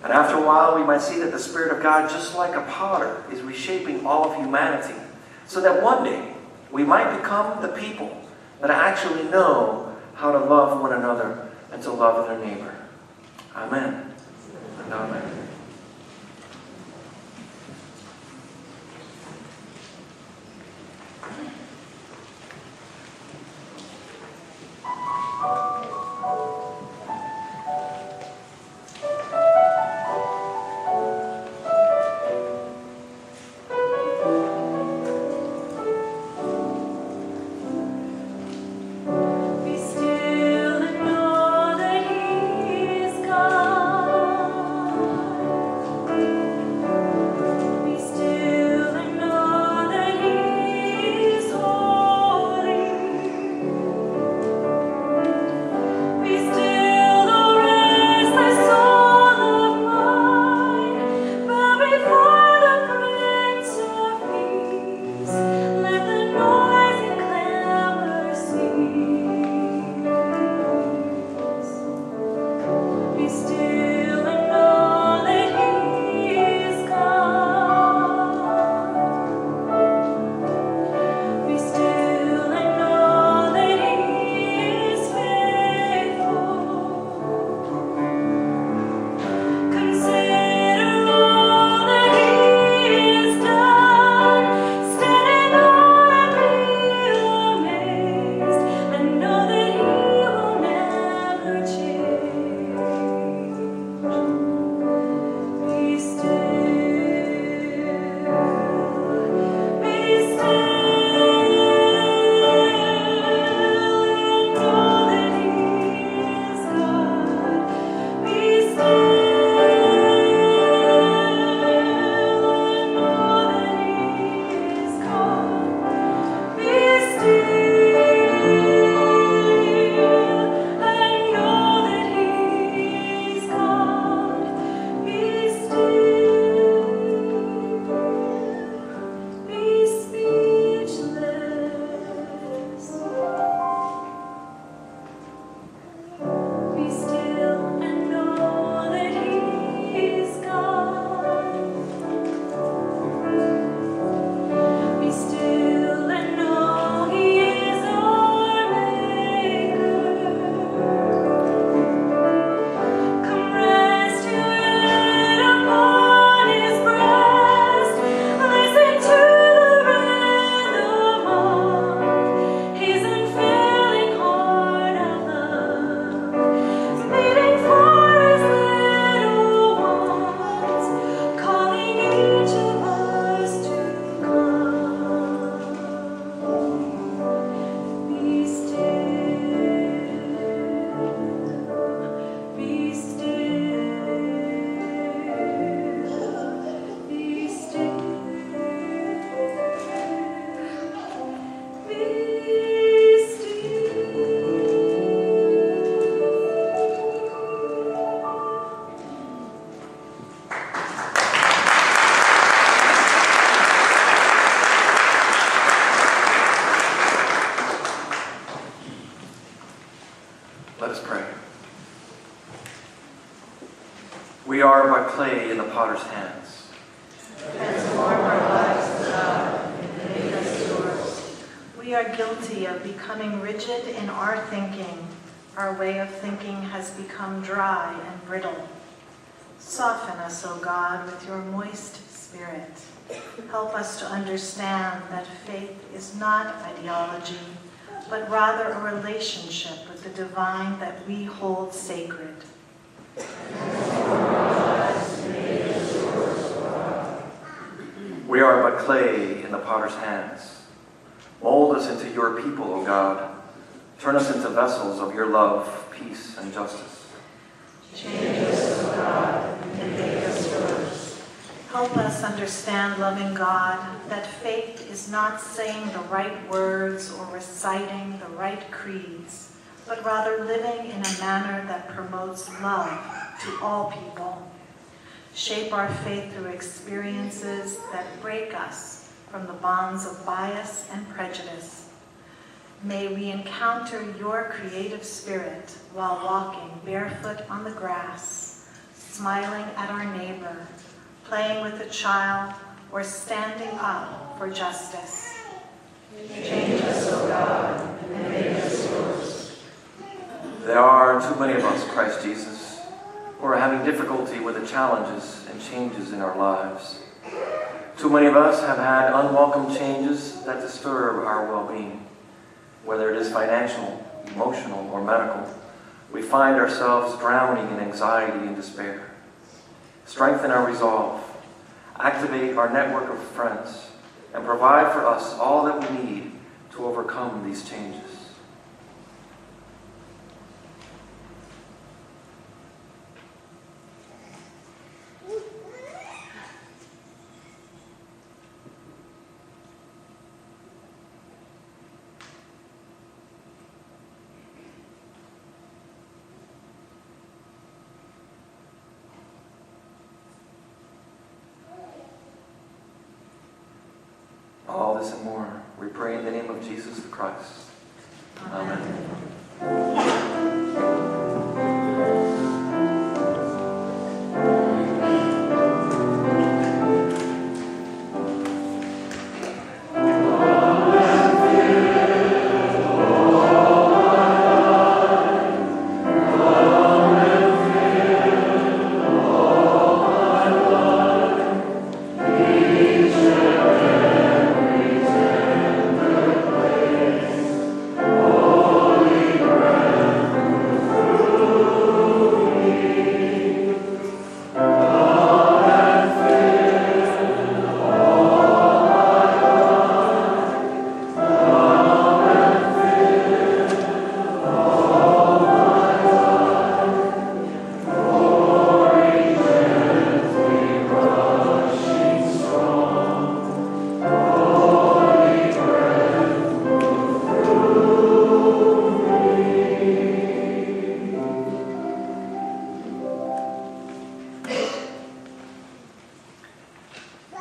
And after a while, we might see that the Spirit of God, just like a potter, is reshaping all of humanity, so that one day we might become the people that actually know how to love one another and to love their neighbor. Amen and amen. Be still and know that He is God. are but clay in the potter's hands. Transform our lives, O God, and make us yours. We are guilty of becoming rigid in our thinking. Our way of thinking has become dry and brittle. Soften us, O God, with your moist Spirit. Help us to understand that faith is not ideology, but rather a relationship with the divine that we hold sacred. We are but clay in the potter's hands. Mold us into your people, O God. Turn us into vessels of your love, peace, and justice. Change us, O God, and make us yours. Help us understand, loving God, that faith is not saying the right words or reciting the right creeds, but rather living in a manner that promotes love to all people. Shape our faith through experiences that break us from the bonds of bias and prejudice. May we encounter your creative spirit while walking barefoot on the grass, smiling at our neighbor, playing with a child, or standing up for justice. Change us, O God, and make us yours. There are too many of us, Christ Jesus, who are having difficulty with the challenges and changes in our lives. Too many of us have had unwelcome changes that disturb our well-being. Whether it is financial, emotional, or medical, we find ourselves drowning in anxiety and despair. Strengthen our resolve, activate our network of friends, and provide for us all that we need to overcome these changes. All this and more, we pray in the name of Jesus the Christ. Amen.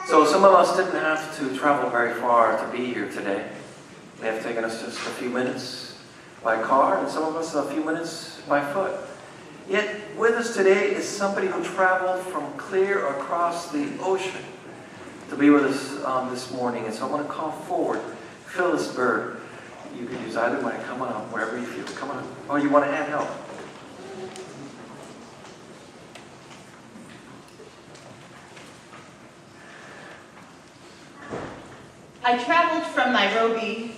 So some of us didn't have to travel very far to be here today. It may have taken us just a few minutes by car, and some of us a few minutes by foot. Yet with us today is somebody who traveled from clear across the ocean to be with us this morning. And so I want to call forward Phyllis Bird. You can use either way. Come on, wherever you feel. Come on. Oh, you want to add help? I traveled from Nairobi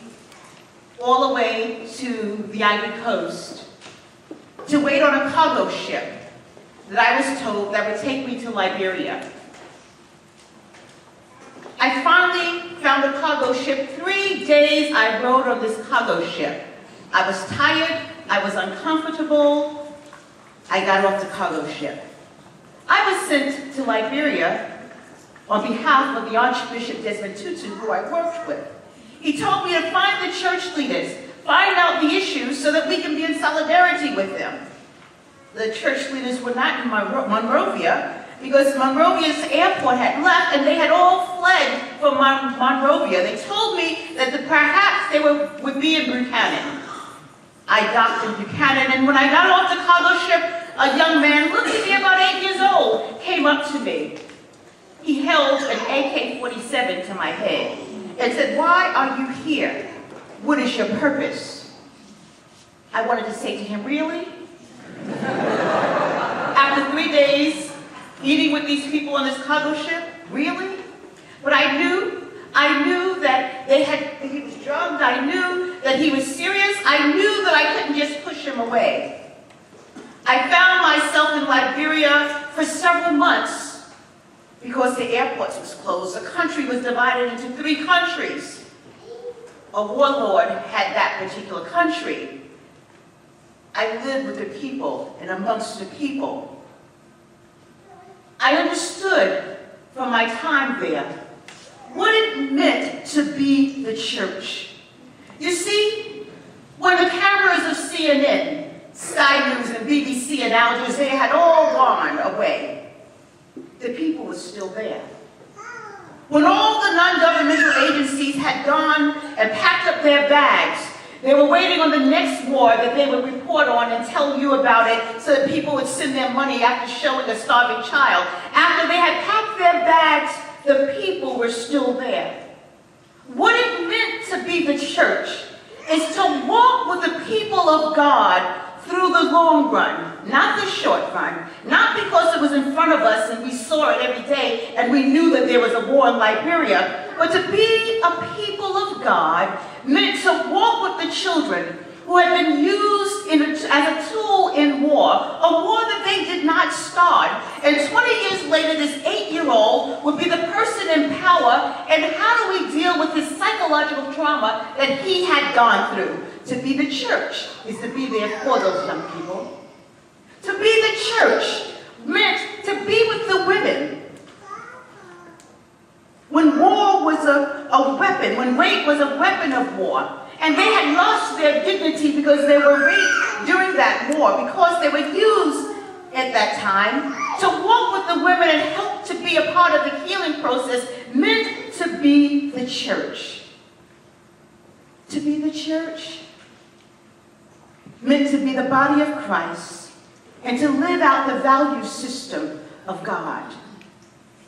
all the way to the Ivory Coast to wait on a cargo ship that I was told that would take me to Liberia. I finally found a cargo ship. 3 days I rode on this cargo ship. I was tired, I was uncomfortable. I got off the cargo ship. I was sent to Liberia on behalf of the Archbishop Desmond Tutu, who I worked with. He told me to find the church leaders, find out the issues so that we can be in solidarity with them. The church leaders were not in Monrovia because Monrovia's airport had left and they had all fled from Monrovia. They told me that perhaps they would be in Buchanan. I docked in Buchanan, and when I got off the cargo ship, a young man, looked to be about 8 years old, came up to me. He held an AK-47 to my head and said, "Why are you here? What is your purpose?" I wanted to say to him, "Really?" After 3 days eating with these people on this cargo ship, really? But I knew that he was drugged. I knew that he was serious. I knew that I couldn't just push him away. I found myself in Liberia for several months because the airports was closed. The country was divided into 3 countries. A warlord had that particular country. I lived with the people and amongst the people. I understood from my time there what it meant to be the church. You see, when the cameras of CNN, Sky News and BBC and Al Jazeera had all gone away, the people were still there. When all the non-governmental agencies had gone and packed up their bags, they were waiting on the next war that they would report on and tell you about it so that people would send their money after showing a starving child. After they had packed their bags, the people were still there. What it meant to be the church is to walk with the people of God through the long run, not the short run, not because it was in front of us and we saw it every day and we knew that there was a war in Liberia, but to be a people of God meant to walk with the children who had been used as a tool in war, a war that they did not start. And 20 years later, this 8-year-old would be the person in power, and how do we deal with this psychological trauma that he had gone through? To be the church is to be there for those young people. To be the church meant to be with the women. When war was a weapon, when rape was a weapon of war, and they had lost their dignity because they were raped during that war, because they were used at that time, to walk with the women and help to be a part of the healing process meant to be the church. To be the church meant to be the body of Christ and to live out the value system of God.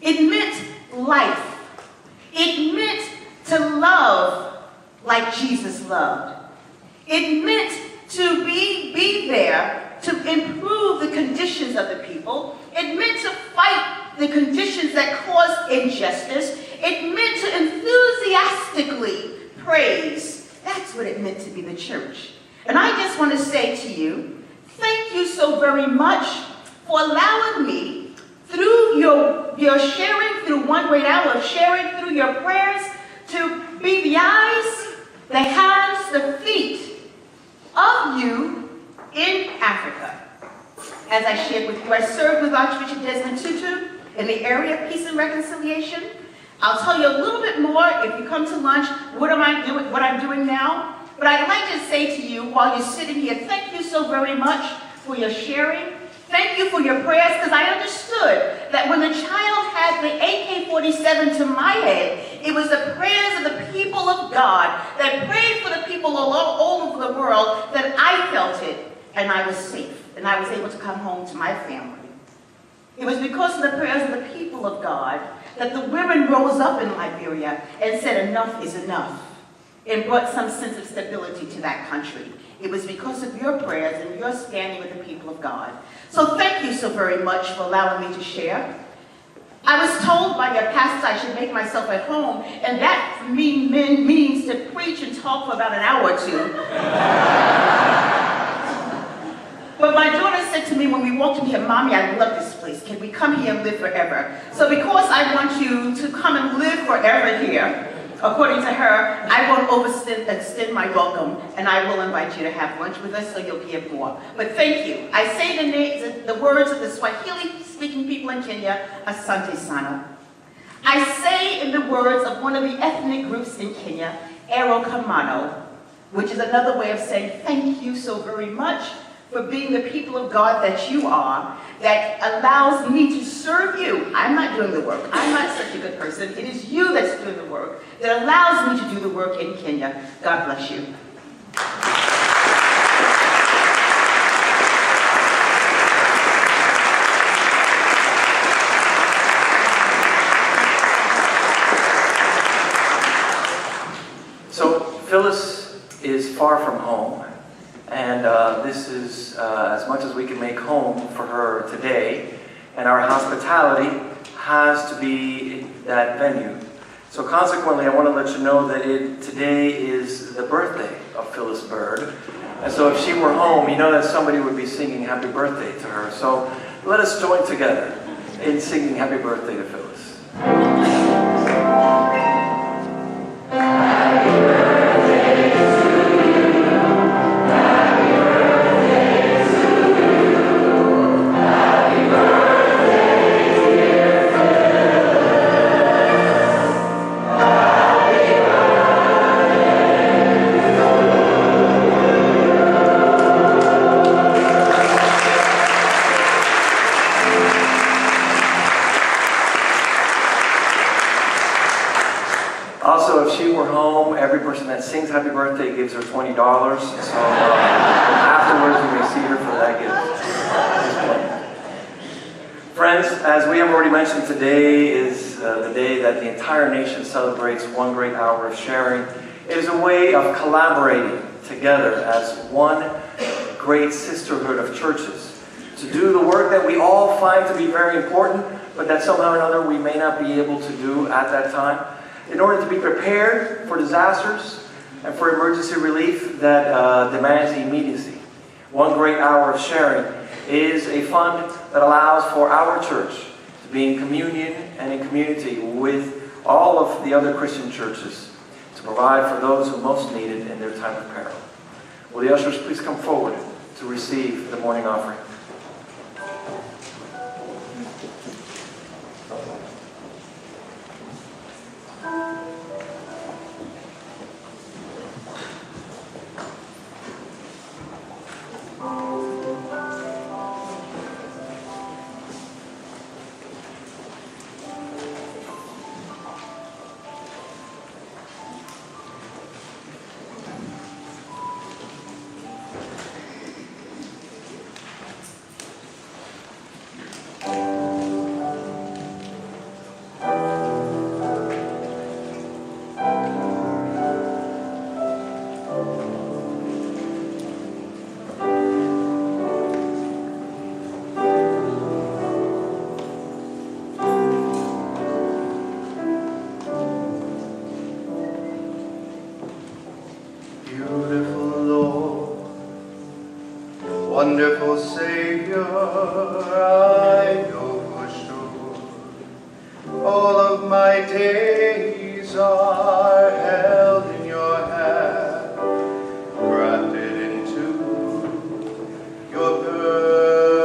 It meant life. It meant to love like Jesus loved. It meant to be there to improve the conditions of the people. It meant to fight the conditions that cause injustice. It meant to enthusiastically praise. That's what it meant to be the church. And I just want to say to you, thank you so very much for allowing me, through your sharing, through 1 great hour of sharing, through your prayers, to be the eyes, the hands, the feet of you in Africa. As I shared with you, I served with Archbishop Desmond Tutu in the area of peace and reconciliation. I'll tell you a little bit more if you come to lunch what I'm doing now. But I'd like to say to you while you're sitting here, thank you so very much for your sharing. Thank you for your prayers, because I understood that when the child had the AK-47 to my head, it was the prayers of the people of God that prayed for the people all over the world that I felt it, and I was safe, and I was able to come home to my family. It was because of the prayers of the people of God that the women rose up in Liberia and said enough is enough, and brought some sense of stability to that country. It was because of your prayers and your standing with the people of God. So thank you so very much for allowing me to share. I was told by your pastor I should make myself at home, and that means to preach and talk for about an hour or 2. But my daughter said to me when we walked in here, "Mommy, I love this place. Can we come here and live forever?" So because I want you to come and live forever here, according to her, I won't extend my welcome, and I will invite you to have lunch with us so you'll hear more. But thank you. I say the words of the Swahili-speaking people in Kenya, Asante Sana. I say in the words of one of the ethnic groups in Kenya, Ero Kamano, which is another way of saying thank you so very much for being the people of God that you are, that allows me to serve you. I'm not doing the work. I'm not such a good person. It is you that's doing the work, that allows me to do the work in Kenya. God bless you. Phyllis is far from home, and this is as much as we can make home for her today, and our hospitality has to be that venue. So consequently, I want to let you know that today is the birthday of Phyllis Bird. And so if she were home, you know that somebody would be singing happy birthday to her. So let us join together in singing happy birthday to Phyllis. Also, if she were home, every person that sings happy birthday gives her $20. So afterwards, we may see her for that gift. Friends, as we have already mentioned, today is the day that the entire nation celebrates one great hour of sharing. It is a way of collaborating together as one great sisterhood of churches to do the work that we all find to be very important, but that somehow or another we may not be able to do at that time, in order to be prepared for disasters and for emergency relief that demands immediacy. One great hour of sharing is a fund that allows for our church to be in communion and in community with all of the other Christian churches to provide for those who most need it in their time of peril. Will the ushers please come forward to receive the morning offering? Wonderful Savior, I know for sure, all of my days are held in your hand, grafted into your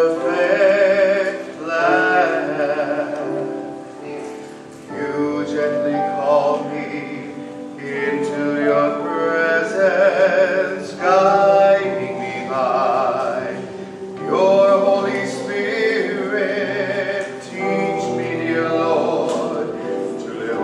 perfect plan. You gently call me into your presence, guiding me by your Holy Spirit. Teach me, dear Lord, to live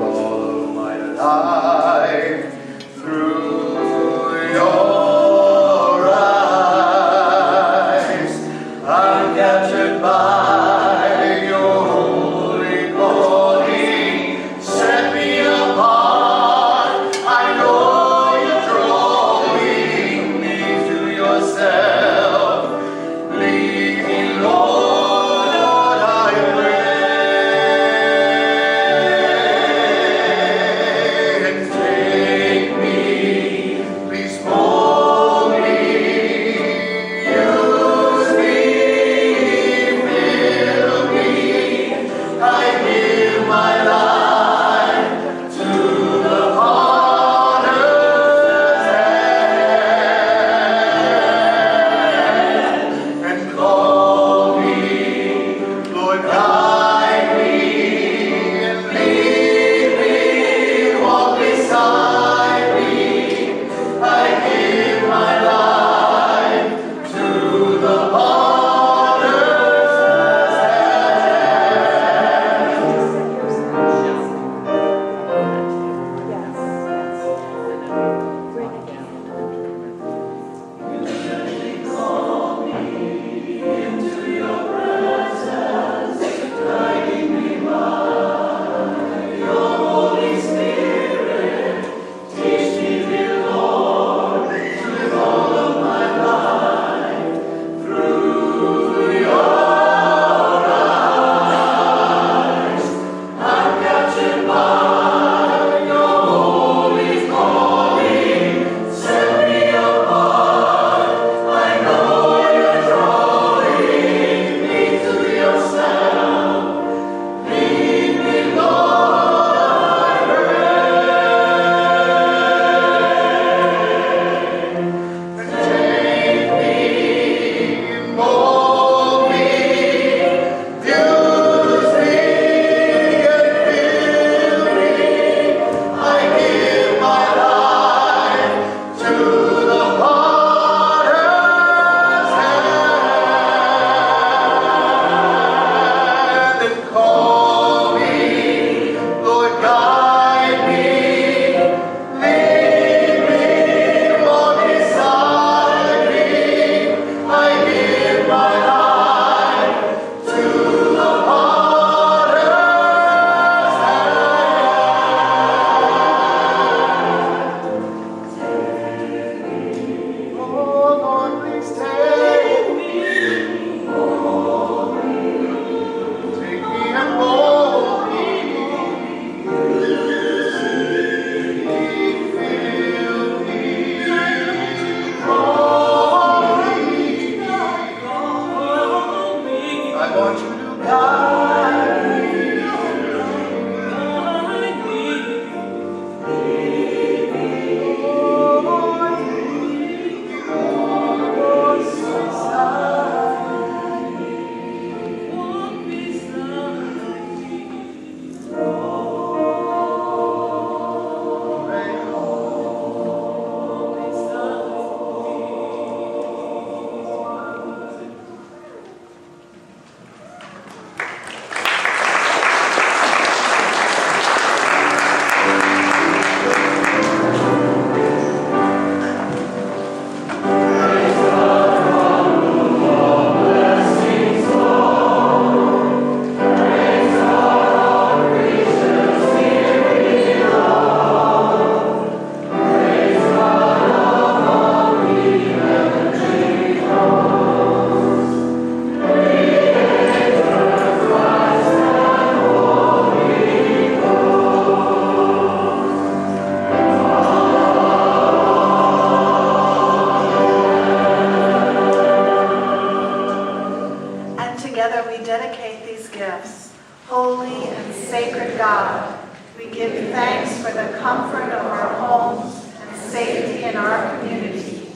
holy and sacred God, we give thanks for the comfort of our homes and safety in our community.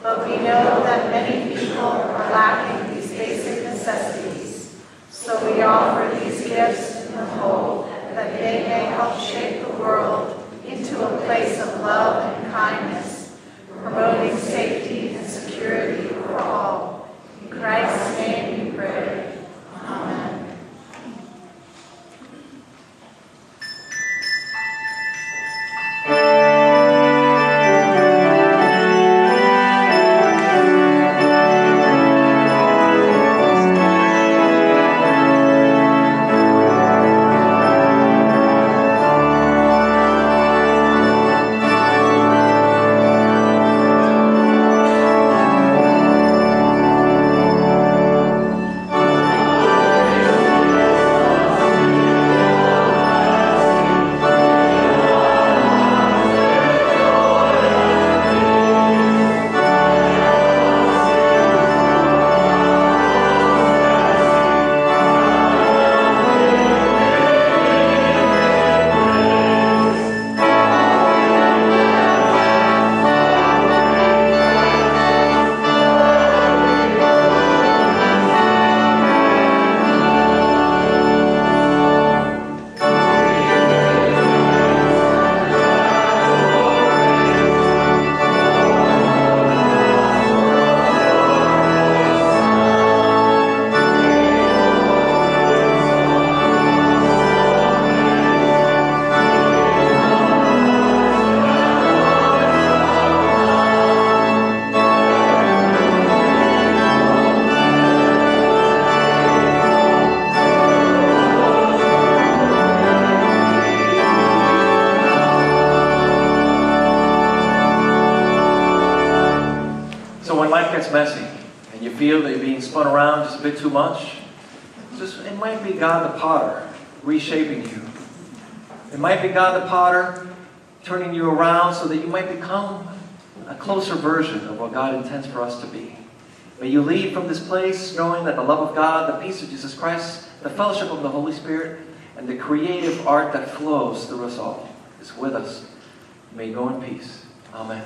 But we know that many people are lacking these basic necessities. So we offer these gifts in the hope that they may help shape the world into a place of love and kindness, promoting safety and security for all. In Christ's name we pray. Amen. Messy, and you feel that you're being spun around just a bit too much, it might be God the potter reshaping you. It might be God the potter turning you around so that you might become a closer version of what God intends for us to be. May you leave from this place knowing that the love of God, the peace of Jesus Christ, the fellowship of the Holy Spirit, and the creative art that flows through us all is with us. May you go in peace. Amen.